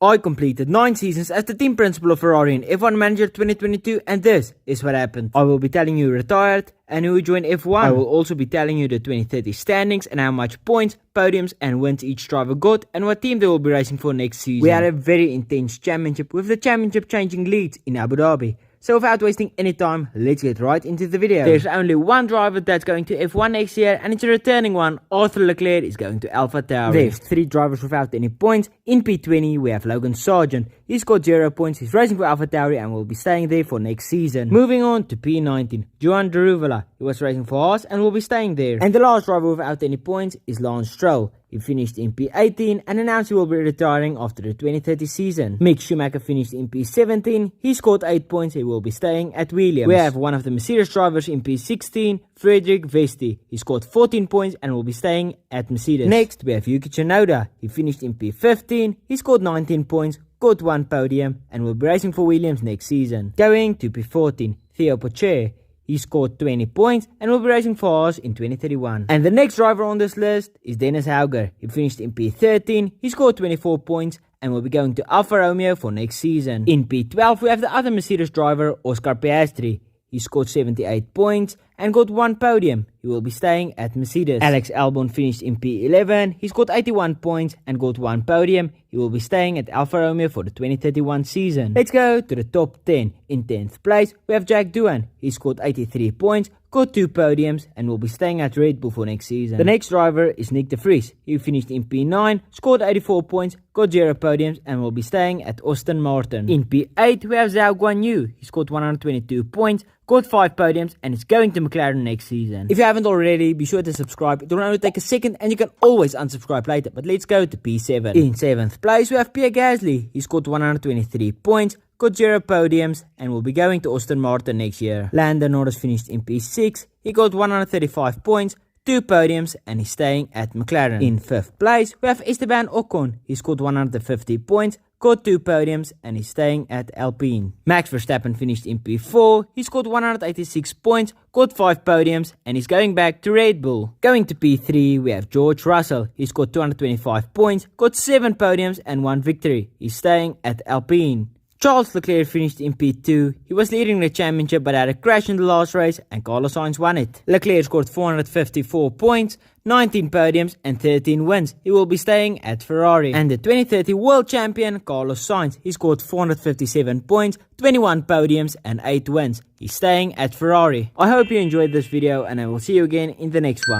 I completed 9 seasons as the team principal of Ferrari in F1 Manager 2022, and this is what happened. I will be telling you who retired and who joined F1. I will also be telling you the 2030 standings and how much points, podiums and wins each driver got and what team they will be racing for next season. We had a very intense championship with the championship changing leads in Abu Dhabi. So without wasting any time, let's get right into the video. There's only one driver that's going to F1 next year, and it's a returning one. Arthur Leclerc is going to AlphaTauri. There's 3 drivers without any points. In P20 we have Logan Sargent. He's got 0 points. He's racing for AlphaTauri and will be staying there for next season. Moving on to P19, Johan Daruvalla. He was racing for Haas and will be staying there. And the last driver without any points is Lance Stroll. He finished in P18 and announced he will be retiring after the 2030 season. Mick Schumacher finished in P17. He scored 8 points. He will be staying at Williams. We have one of the Mercedes drivers in P16, Frederick Vesti. He scored 14 points and will be staying at Mercedes. Next, we have Yuki Tsunoda. He finished in P15. He scored 19 points, got 1 podium and will be racing for Williams next season. Going to P14, Theo Pourchaire. He scored 20 points and will be racing for Haas in 2031. And the next driver on this list is Dennis Hauger. He finished in P13, he scored 24 points and will be going to Alfa Romeo for next season. In P12 we have the other Mercedes driver, Oscar Piastri. He scored 78 points and got 1 podium. He will be staying at Mercedes. Alex Albon finished in P11. He scored 81 points and got 1 podium. He will be staying at Alfa Romeo for the 2031 season. Let's go to the top 10. In 10th place, we have Jack Doohan. He scored 83 points, got 2 podiums and will be staying at Red Bull for next season. The next driver is Nick de Vries. He finished in P9, scored 84 points, got 0 podiums and will be staying at Aston Martin. In P8, we have Zhou Guanyu. He scored 122 points, got 5 podiums and is going to McLaren next season. If you haven't already, be sure to subscribe. It will only take a second and you can always unsubscribe later. But let's go to P7. In 7th place, we have Pierre Gasly. He scored 123 points, got 0 podiums and will be going to Aston Martin next year. Lando Norris finished in P6. He got 135 points, 2 podiums and he's staying at McLaren. In 5th place, we have Esteban Ocon. He scored 150 points, got 2 podiums and he's staying at Alpine. Max Verstappen finished in P4. He scored 186 points, got 5 podiums and he's going back to Red Bull. Going to P3, we have George Russell. He scored 225 points, got 7 podiums and 1 victory. He's staying at Alpine. Charles Leclerc finished in P2. He was leading the championship but had a crash in the last race and Carlos Sainz won it. Leclerc scored 454 points, 19 podiums and 13 wins. He will be staying at Ferrari. And the 2030 world champion Carlos Sainz, he scored 457 points, 21 podiums and 8 wins. He's staying at Ferrari. I hope you enjoyed this video and I will see you again in the next one.